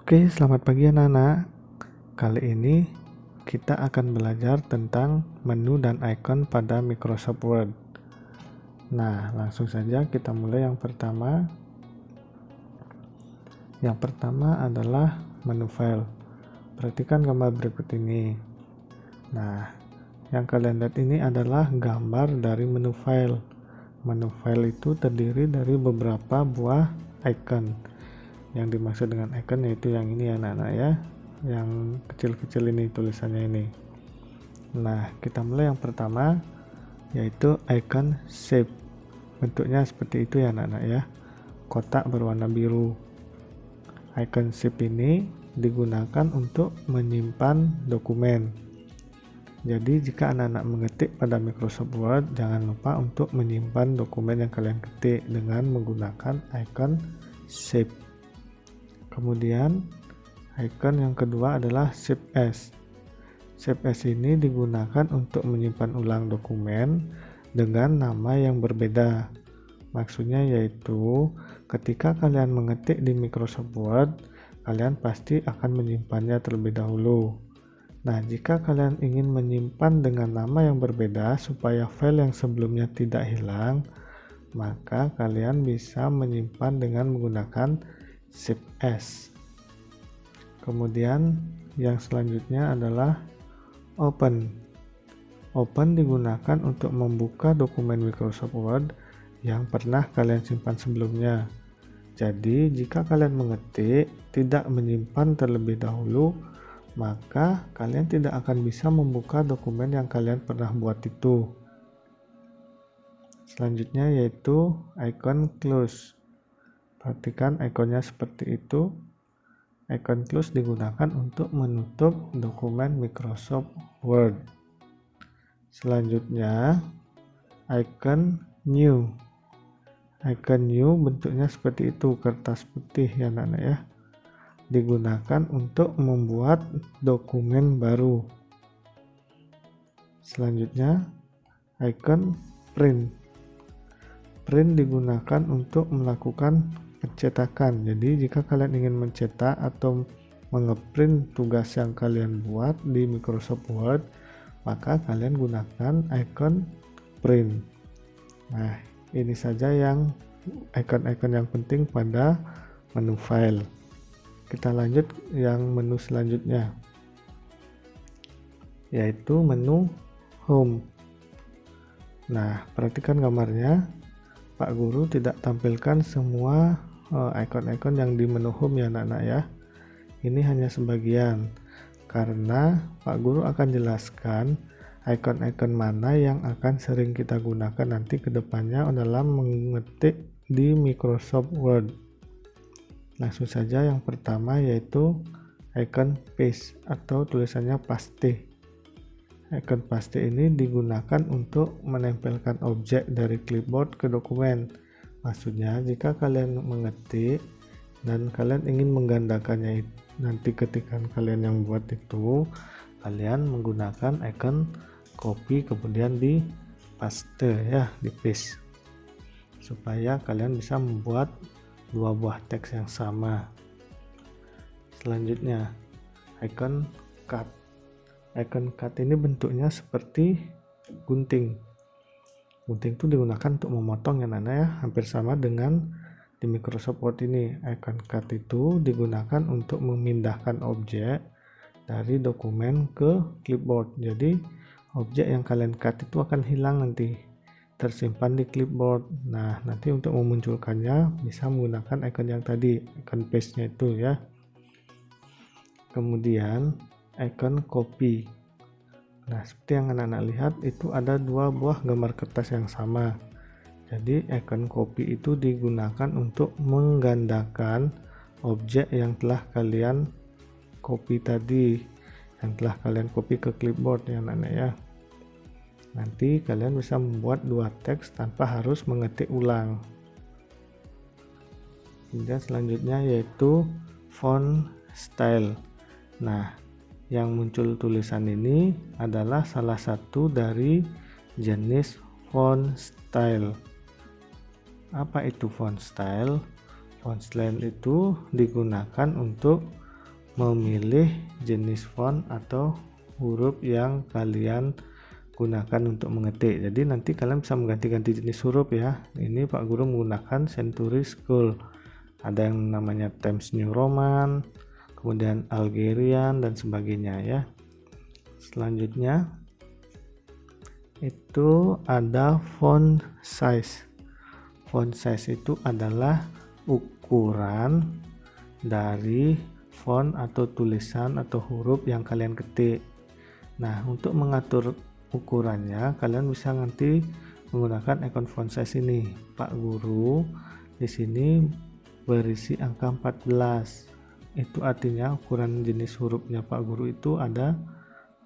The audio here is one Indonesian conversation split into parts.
Oke, selamat pagi anak-anak. Kali ini kita akan belajar tentang menu dan icon pada Microsoft Word. Nah, langsung saja kita mulai yang pertama. Yang pertama adalah menu file. Perhatikan gambar berikut ini. Nah, yang kalian lihat ini adalah gambar dari menu file. Menu file itu terdiri dari beberapa buah icon. Yang dimaksud dengan icon yaitu yang ini ya anak-anak ya, yang kecil-kecil ini tulisannya ini. Nah, kita mulai yang pertama yaitu icon shape. Bentuknya seperti itu ya anak-anak ya, kotak berwarna biru. Icon shape ini digunakan untuk menyimpan dokumen. Jadi jika anak-anak mengetik pada Microsoft Word, jangan lupa untuk menyimpan dokumen yang kalian ketik dengan menggunakan icon shape. Kemudian icon yang kedua adalah Shift S. Shift S ini digunakan untuk menyimpan ulang dokumen dengan nama yang berbeda. Maksudnya yaitu ketika kalian mengetik di Microsoft Word, kalian pasti akan menyimpannya terlebih dahulu. Nah, jika kalian ingin menyimpan dengan nama yang berbeda supaya file yang sebelumnya tidak hilang, maka kalian bisa menyimpan dengan menggunakan Shift S. Kemudian yang selanjutnya adalah Open. Open digunakan untuk membuka dokumen Microsoft Word yang pernah kalian simpan sebelumnya. Jadi jika kalian mengetik tidak menyimpan terlebih dahulu, maka kalian tidak akan bisa membuka dokumen yang kalian pernah buat itu. Selanjutnya yaitu icon Close. Perhatikan ikonnya seperti itu. Icon Close digunakan untuk menutup dokumen Microsoft Word. Selanjutnya, icon New. Icon New bentuknya seperti itu, kertas putih ya anak-anak ya. Digunakan untuk membuat dokumen baru. Selanjutnya, icon Print. Print digunakan untuk melakukan pencetakan. Jadi jika kalian ingin mencetak atau mengeprint tugas yang kalian buat di Microsoft Word, maka kalian gunakan icon print. Nah, ini saja yang icon-icon yang penting pada menu file. Kita lanjut yang menu selanjutnya, yaitu menu home. Nah, perhatikan gambarnya. Pak Guru tidak tampilkan semua icon-icon yang di menu home ya anak-anak ya. Ini hanya sebagian karena Pak Guru akan jelaskan icon-icon mana yang akan sering kita gunakan nanti ke depannya dalam mengetik di Microsoft Word. Langsung saja yang pertama yaitu icon paste atau tulisannya paste. Icon paste ini digunakan untuk menempelkan objek dari clipboard ke dokumen. Maksudnya jika kalian mengetik dan kalian ingin menggandakannya nanti ketika kalian yang buat itu, kalian menggunakan icon copy kemudian di paste ya, di paste, supaya kalian bisa membuat dua buah teks yang sama. Selanjutnya icon cut. Icon cut ini bentuknya seperti gunting. Gunting itu digunakan untuk memotong ya anak-anak ya, hampir sama dengan di Microsoft Word ini. Icon cut itu digunakan untuk memindahkan objek dari dokumen ke clipboard. Jadi objek yang kalian cut itu akan hilang nanti, tersimpan di clipboard. Nah, nanti untuk memunculkannya bisa menggunakan icon yang tadi, icon paste-nya itu ya. Kemudian icon copy. Nah, seperti yang anak-anak lihat itu ada dua buah gambar kertas yang sama. Jadi icon copy itu digunakan untuk menggandakan objek yang telah kalian copy tadi, yang telah kalian copy ke clipboard ya anak-anak ya. Nanti kalian bisa membuat dua teks tanpa harus mengetik ulang. Kemudian selanjutnya yaitu font style. Nah, yang muncul tulisan ini adalah salah satu dari jenis font style. Apa itu font style? Font style itu digunakan untuk memilih jenis font atau huruf yang kalian gunakan untuk mengetik. Jadi nanti kalian bisa mengganti-ganti jenis huruf ya. Ini Pak Guru menggunakan Century School. Ada yang namanya Times New Roman, kemudian Algerian dan sebagainya ya. Selanjutnya itu ada font size. Font size itu adalah ukuran dari font atau tulisan atau huruf yang kalian ketik. Nah, untuk mengatur ukurannya kalian bisa nanti menggunakan icon font size ini. Pak Guru di sini berisi angka 14. Itu artinya ukuran jenis hurufnya Pak Guru itu ada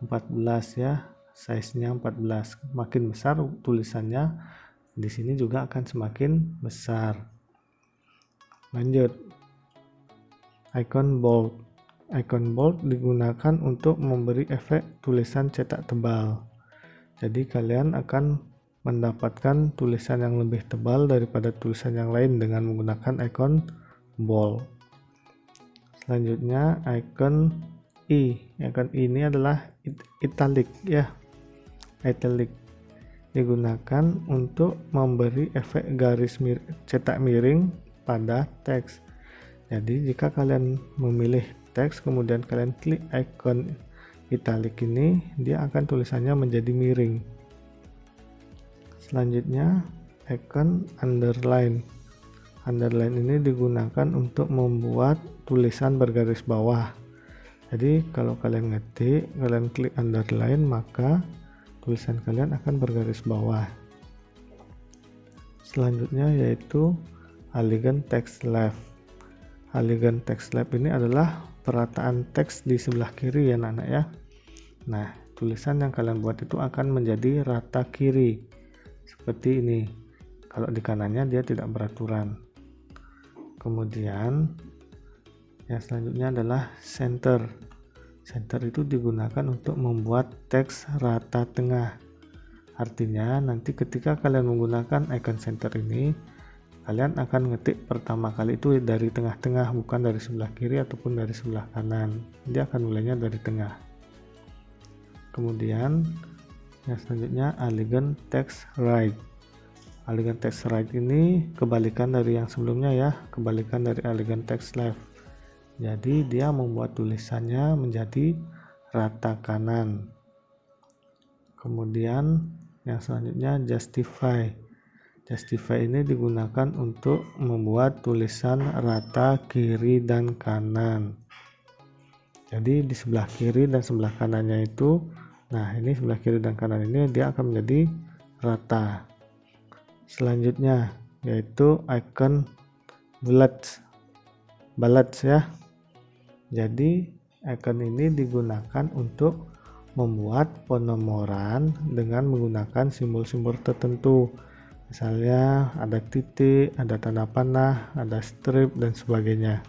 14 ya, size-nya 14. Makin besar tulisannya di sini juga akan semakin besar. Lanjut, icon bold. Icon bold digunakan untuk memberi efek tulisan cetak tebal. Jadi kalian akan mendapatkan tulisan yang lebih tebal daripada tulisan yang lain dengan menggunakan icon bold. Selanjutnya icon I. Icon I ini adalah italic ya. Italic digunakan untuk memberi efek garis cetak miring pada teks. Jadi jika kalian memilih teks kemudian kalian klik icon italic ini, dia akan tulisannya menjadi miring. Selanjutnya icon underline. Underline ini digunakan untuk membuat tulisan bergaris bawah. Jadi kalau kalian ngetik, kalian klik underline, maka tulisan kalian akan bergaris bawah. Selanjutnya yaitu elegant text left. Elegant text left ini adalah perataan teks di sebelah kiri ya anak-anak ya. Nah, tulisan yang kalian buat itu akan menjadi rata kiri seperti ini. Kalau di kanannya dia tidak beraturan. Kemudian yang selanjutnya adalah center. Center itu digunakan untuk membuat teks rata tengah. Artinya nanti ketika kalian menggunakan icon center ini, kalian akan ngetik pertama kali itu dari tengah-tengah, bukan dari sebelah kiri ataupun dari sebelah kanan. Dia akan mulainya dari tengah. Kemudian yang selanjutnya elegant text right. Elegant text right ini kebalikan dari yang sebelumnya ya, kebalikan dari elegant text left. Jadi dia membuat tulisannya menjadi rata kanan. Kemudian yang selanjutnya justify. Justify ini digunakan untuk membuat tulisan rata kiri dan kanan. Jadi di sebelah kiri dan sebelah kanannya itu, nah ini sebelah kiri dan kanan ini dia akan menjadi rata. Selanjutnya yaitu icon bullets ya. Jadi icon ini digunakan untuk membuat penomoran dengan menggunakan simbol-simbol tertentu. Misalnya ada titik, ada tanda panah, ada strip dan sebagainya.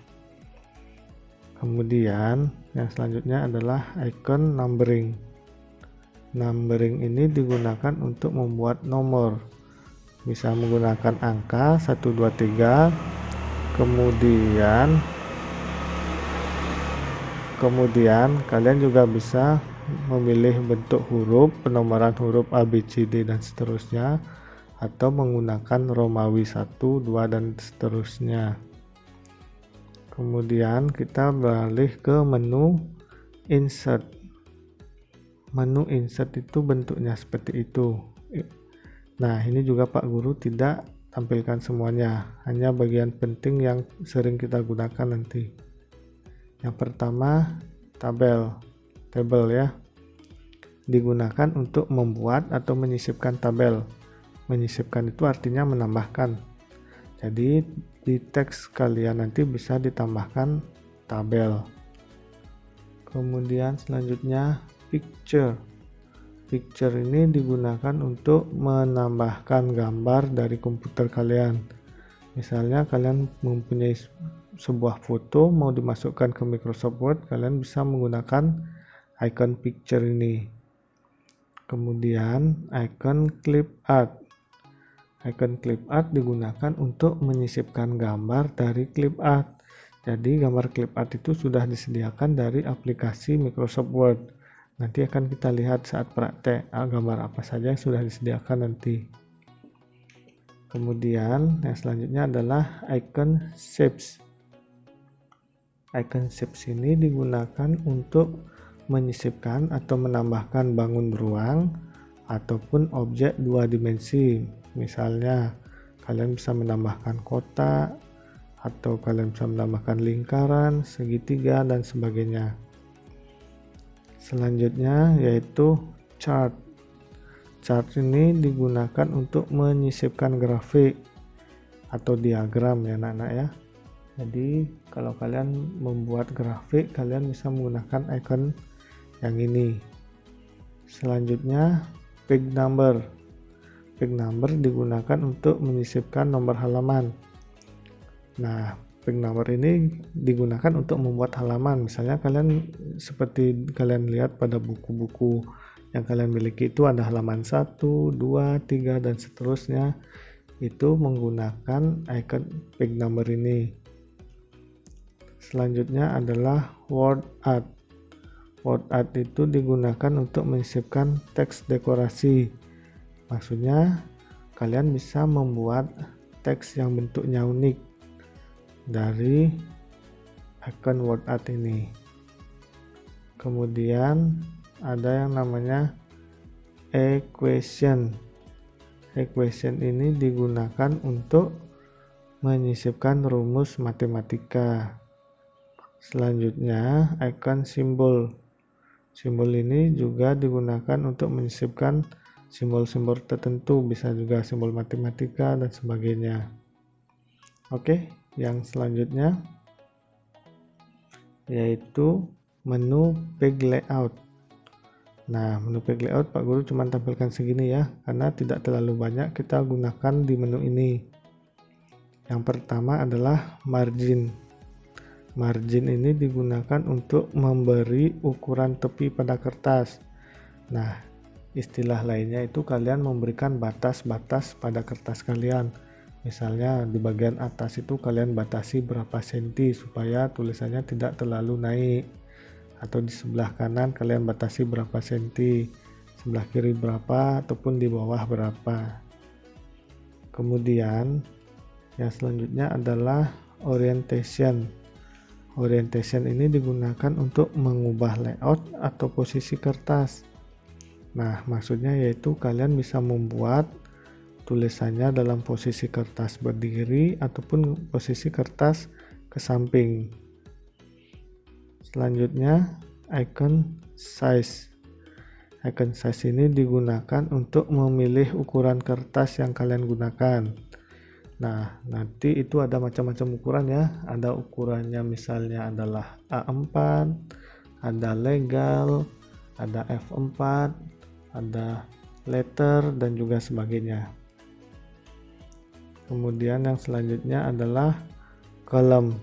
Kemudian yang selanjutnya adalah icon numbering. Numbering ini digunakan untuk membuat nomor. Bisa menggunakan angka 1, 2, 3. Kemudian kalian juga bisa memilih bentuk huruf, penomoran huruf A, B, C, D dan seterusnya, atau menggunakan Romawi 1, 2 dan seterusnya. Kemudian kita beralih ke menu insert. Menu insert itu bentuknya seperti itu. Nah, ini juga Pak Guru tidak tampilkan semuanya, hanya bagian penting yang sering kita gunakan nanti. Yang pertama, table ya. Digunakan untuk membuat atau menyisipkan tabel. Menyisipkan itu artinya menambahkan. Jadi di teks kalian nanti bisa ditambahkan tabel. Kemudian selanjutnya picture. Picture ini digunakan untuk menambahkan gambar dari komputer kalian. Misalnya kalian mempunyai sebuah foto mau dimasukkan ke Microsoft Word, kalian bisa menggunakan icon picture ini. Kemudian icon clip art. Icon clip art digunakan untuk menyisipkan gambar dari clip art. Jadi gambar clip art itu sudah disediakan dari aplikasi Microsoft Word. Nanti akan kita lihat saat praktek gambar apa saja yang sudah disediakan nanti. Kemudian yang selanjutnya adalah icon shapes. Icon shapes ini digunakan untuk menyisipkan atau menambahkan bangun ruang ataupun objek dua dimensi. Misalnya kalian bisa menambahkan kotak, atau kalian bisa menambahkan lingkaran, segitiga, dan sebagainya. Selanjutnya yaitu chart. Chart ini digunakan untuk menyisipkan grafik atau diagram ya anak-anak ya. Jadi kalau kalian membuat grafik, kalian bisa menggunakan icon yang ini. Selanjutnya page number. Page number digunakan untuk menyisipkan nomor halaman. Nah, page number ini digunakan untuk membuat halaman. Misalnya kalian seperti kalian lihat pada buku-buku yang kalian miliki itu ada halaman 1, 2, 3 dan seterusnya. Itu menggunakan icon page number ini. Selanjutnya adalah word art. Word art itu digunakan untuk menyisipkan teks dekorasi. Maksudnya kalian bisa membuat teks yang bentuknya unik dari icon word art ini. Kemudian ada yang namanya equation. Equation ini digunakan untuk menyisipkan rumus matematika. Selanjutnya icon simbol. Simbol ini juga digunakan untuk menyisipkan simbol-simbol tertentu, bisa juga simbol matematika dan sebagainya. Oke. Yang selanjutnya yaitu menu page layout. Nah, menu page layout Pak Guru cuma tampilkan segini ya, karena tidak terlalu banyak kita gunakan di menu ini. Yang pertama adalah margin. Margin ini digunakan untuk memberi ukuran tepi pada kertas. Nah, istilah lainnya itu kalian memberikan batas-batas pada kertas kalian. Misalnya di bagian atas itu kalian batasi berapa senti supaya tulisannya tidak terlalu naik, atau di sebelah kanan kalian batasi berapa senti, sebelah kiri berapa, ataupun di bawah berapa. Kemudian yang selanjutnya adalah orientation. Orientation ini digunakan untuk mengubah layout atau posisi kertas. Nah, maksudnya yaitu kalian bisa membuat tulisannya dalam posisi kertas berdiri ataupun posisi kertas ke samping. Selanjutnya icon size. Icon size ini digunakan untuk memilih ukuran kertas yang kalian gunakan. Nah, nanti itu ada macam-macam ukuran ya. Ada ukurannya misalnya adalah A4, ada legal, ada F4, ada letter dan juga sebagainya. Kemudian yang selanjutnya adalah column.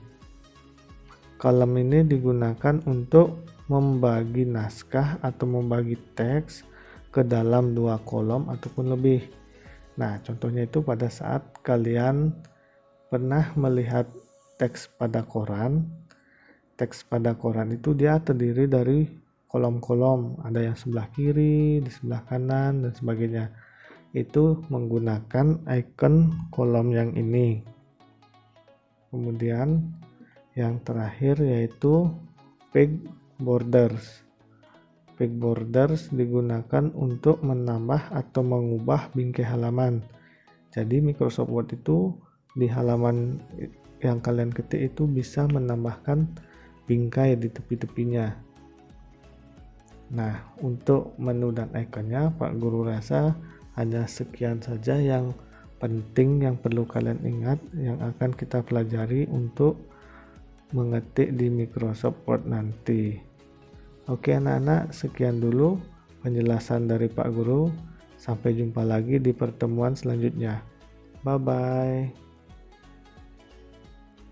Column ini digunakan untuk membagi naskah atau membagi teks ke dalam 2 kolom ataupun lebih. Nah, contohnya itu pada saat kalian pernah melihat teks pada koran. Teks pada koran itu dia terdiri dari kolom-kolom, ada yang sebelah kiri, di sebelah kanan dan sebagainya. Itu menggunakan icon kolom yang ini. Kemudian yang terakhir yaitu page borders. Page borders digunakan untuk menambah atau mengubah bingkai halaman. Jadi Microsoft Word itu di halaman yang kalian ketik itu bisa menambahkan bingkai di tepi-tepinya. Nah, untuk menu dan ikonnya Pak Guru rasa hanya sekian saja yang penting yang perlu kalian ingat yang akan kita pelajari untuk mengetik di Microsoft Word nanti. Oke anak-anak, sekian dulu penjelasan dari Pak Guru. Sampai jumpa lagi di pertemuan selanjutnya. Bye bye.